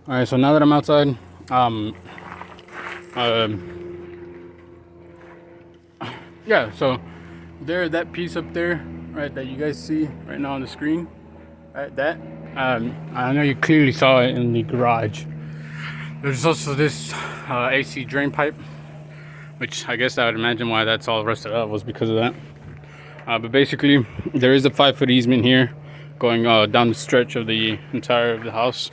All right, so now that I'm outside, yeah, so there, that piece up there, right, that you guys see right now on the screen, right, that, I know you clearly saw it in the garage. There's also this AC drain pipe, which I guess I would imagine why that's all rusted up was because of that. But basically, there is a 5-foot easement here going down the stretch of the entire of the house.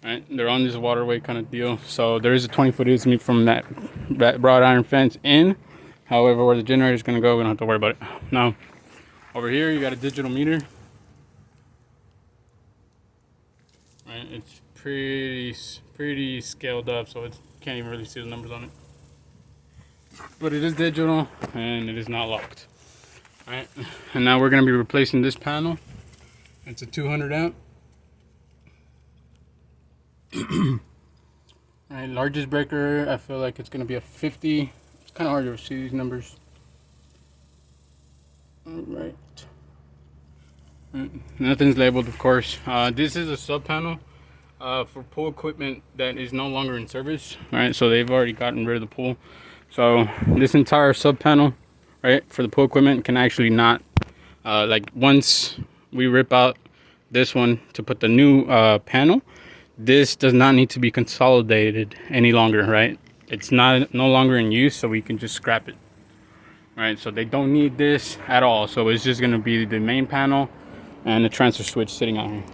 Right, they're on this waterway kind of deal, so there is a 20-foot easement from that wrought iron fence in. However, where the generator is going to go, we don't have to worry about it. Now, over here, you got a digital meter. Right, it's pretty scaled up, so it can't even really see the numbers on it. But it is digital, and it is not locked. All right, and now we're going to be replacing this panel. It's a 200 amp. Alright, largest breaker, I feel like it's going to be a 50. It's kind of hard to see these numbers. Alright. Nothing's labeled, of course. This is a sub panel for pool equipment that is no longer in service. Alright, so they've already gotten rid of the pool. So this entire sub panel, right, for the pool equipment can actually not, like once we rip out this one to put the new panel, this does not need to be consolidated any longer, right? It's no longer in use, so we can just scrap it. Right, so they don't need this at all. So it's just gonna be the main panel and the transfer switch sitting out here.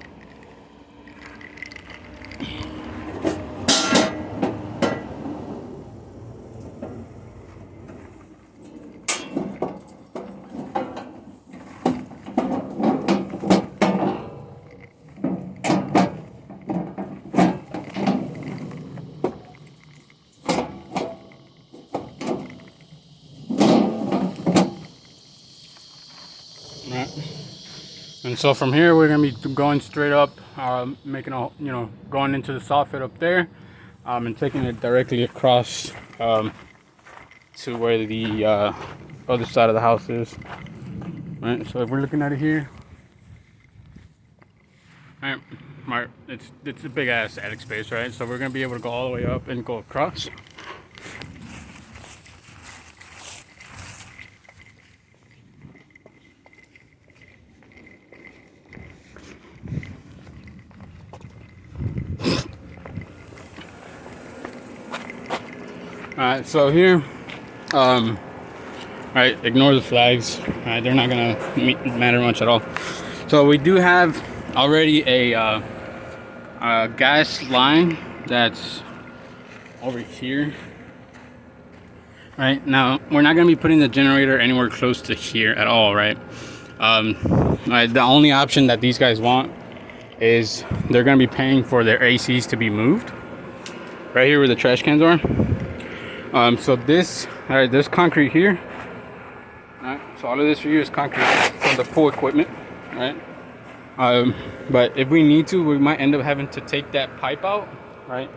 And so from here we're gonna be going straight up, making a, going into the soffit up there, and taking it directly across to where the other side of the house is. Right. So if we're looking at it here, right, it's a big ass attic space, right? So we're gonna be able to go all the way up and go across. Alright, so here, right, ignore the flags. Alright, they're not gonna matter much at all. So we do have already a gas line that's over here. Right, now we're not gonna be putting the generator anywhere close to here at all, right? Right, the only option that these guys want is they're gonna be paying for their ACs to be moved. Right here where the trash cans are. So this, all right, there's concrete here. All right, so all of this for you is concrete from the pool equipment, right? But if we need to, we might end up having to take that pipe out, right?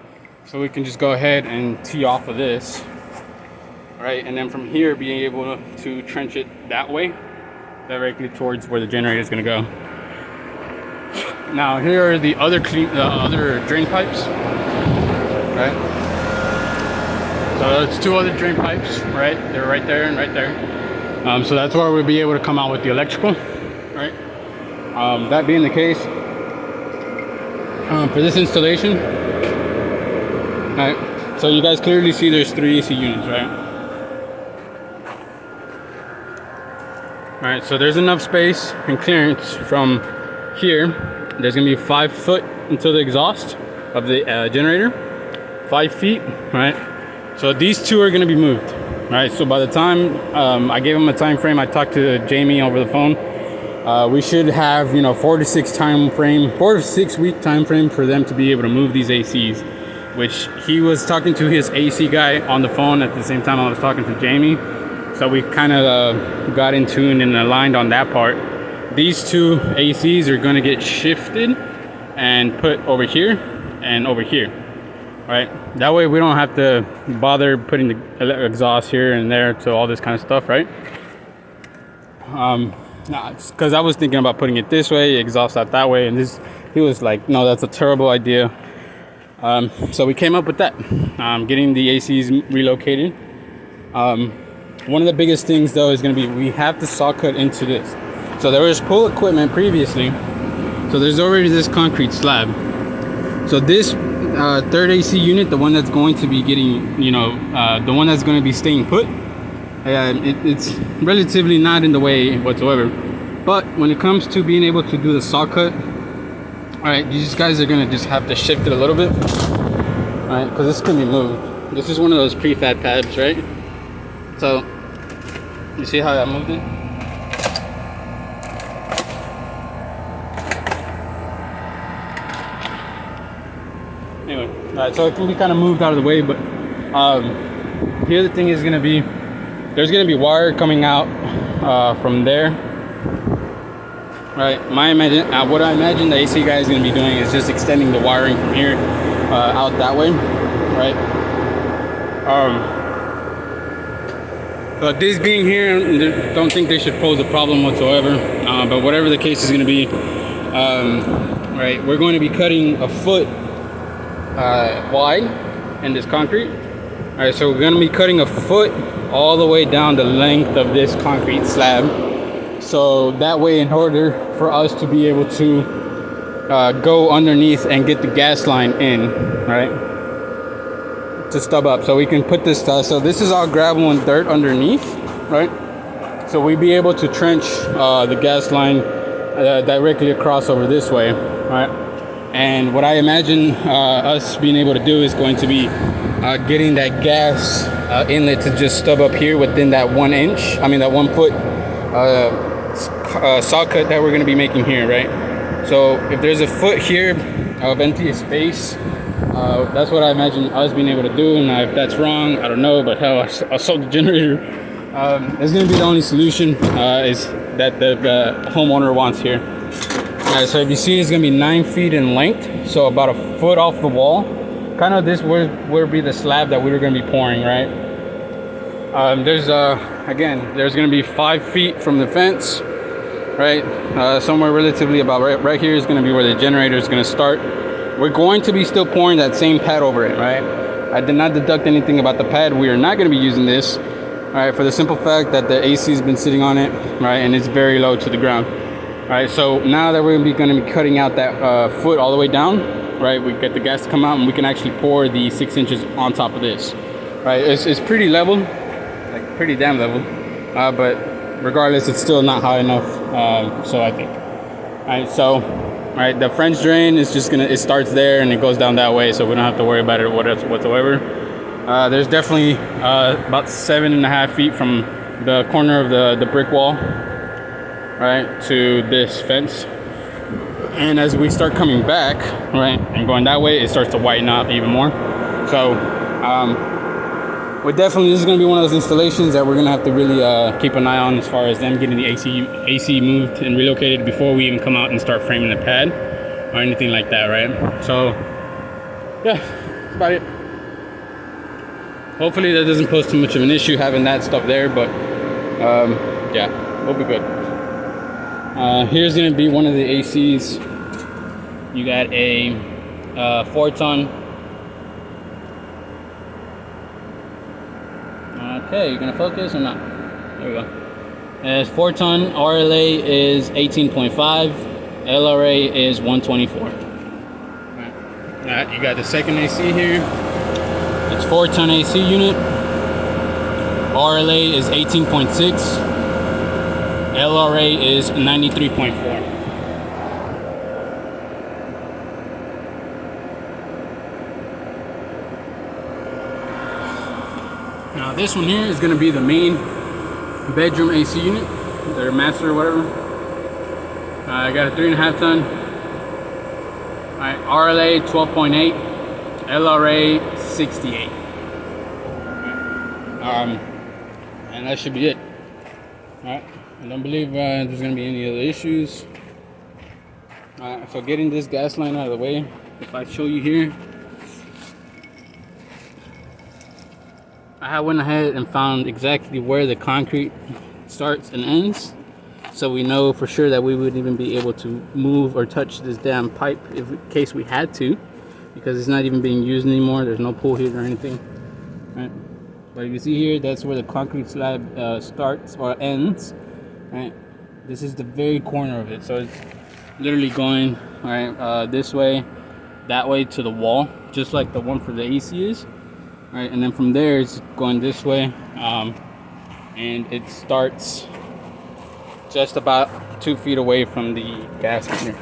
So we can just go ahead and tee off of this, right? And then from here, being able to trench it that way, directly towards where the generator is going to go. Now here are the other drain pipes, right? So it's two other drain pipes, right? They're right there and right there. So that's where we'll be able to come out with the electrical, right? That being the case, for this installation, right? So you guys clearly see there's 3 AC units, right? Alright, so there's enough space and clearance from here. There's gonna be 5 foot until the exhaust of the generator, 5 feet, right? So these two are going to be moved, right? So by the time I gave them a time frame, I talked to Jamie over the phone. We should have 4 to 6 week time frame for them to be able to move these ACs, which he was talking to his AC guy on the phone at the same time I was talking to Jamie. So we kind of got in tune and aligned on that part. These two ACs are going to get shifted and put over here and over here. Right, that way we don't have to bother putting the exhaust here and there to all this kind of stuff, right? Because I was thinking about putting it this way, exhaust out that way, and he was like, no, that's a terrible idea. So we came up with that, getting the ACs relocated. One of the biggest things though is going to be we have to saw cut into this. So there was pull equipment previously, so there's already this concrete slab. So this third AC unit, the one that's going to be getting, you know, the one that's going to be staying put, it's relatively not in the way whatsoever. But when it comes to being able to do the saw cut, all right, these guys are going to just have to shift it a little bit, all right, because this can be moved. This is one of those prefab pads, right? So you see how I moved it? Anyway, all right, so it can be kind of moved out of the way, but here the thing is going to be, there's going to be wire coming out from there, right? What I imagine the AC guy is going to be doing is just extending the wiring from here out that way, right? But this being here, don't think they should pose a problem whatsoever. But whatever the case is going to be, right, we're going to be cutting a foot wide in this concrete. All right, so we're going to be cutting a foot all the way down the length of this concrete slab. So that way, in order for us to be able to go underneath and get the gas line in, right, to stub up, so we can put this so this is all gravel and dirt underneath, right? So we'd be able to trench the gas line directly across over this way, right? And what I imagine us being able to do is going to be getting that gas inlet to just stub up here within that 1 inch, that 1 foot saw cut that we're going to be making here, right? So if there's a foot here of empty space, that's what I imagine us being able to do. And if that's wrong, I don't know, but hell, I sold the generator. It's going to be the only solution is that the homeowner wants here. Alright, so if you see, it's going to be 9 feet in length, so about a foot off the wall. Kind of this would be the slab that we were going to be pouring, right? There's going to be 5 feet from the fence, right? Somewhere relatively about right here is going to be where the generator is going to start. We're going to be still pouring that same pad over it, right? I did not deduct anything about the pad. We are not going to be using this, all right, for the simple fact that the AC has been sitting on it, right, and it's very low to the ground. All right, so now that we're going to be cutting out that foot all the way down, right, we get the gas to come out and we can actually pour the 6 inches on top of this, right? It's pretty level, like pretty damn level, but regardless, it's still not high enough, so I think. All right, so, all right, the French drain is just it starts there and it goes down that way, so we don't have to worry about it whatsoever. There's definitely about 7.5 feet from the corner of the brick wall, right, to this fence. And as we start coming back, right, and going that way, it starts to whiten up even more. So this is going to be one of those installations that we're going to have to really keep an eye on as far as them getting the AC moved and relocated before we even come out and start framing the pad or anything like that, right? So yeah, that's about it. Hopefully that doesn't pose too much of an issue having that stuff there, but yeah, we'll be good. Here's going to be one of the ACs. You got a 4-ton. Okay, you're going to focus or not? There we go. It's 4-ton. RLA is 18.5. LRA is 124. Alright, you got the second AC here. It's 4-ton AC unit. RLA is 18.6. LRA is 93.4. Now this one here is going to be the main bedroom AC unit, their master or whatever. I got a 3.5 ton. Alright, RLA 12.8, LRA 68. And that should be it. Alright. I don't believe there's going to be any other issues. So getting this gas line out of the way, if I show you here, I went ahead and found exactly where the concrete starts and ends, so we know for sure that we wouldn't even be able to move or touch this damn pipe in case we had to. because it's not even being used anymore. There's no pull here or anything, right? But if you see here, that's where the concrete slab starts or ends, right? This is the very corner of it, so it's literally going this way, that way to the wall, just like the one for the AC is, right? And then from there it's going this way, and it starts just about 2 feet away from the gas meter.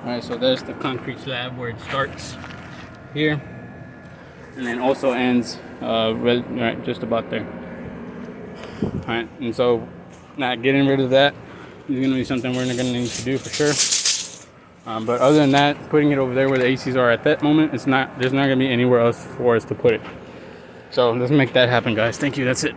Alright, so there's the concrete slab where it starts here, and then also ends right just about there. Alright, and so now getting rid of that is going to be something we're going to need to do for sure. But other than that, putting it over there where the ACs are at that moment, there's not going to be anywhere else for us to put it. So let's make that happen, guys. Thank you. That's it.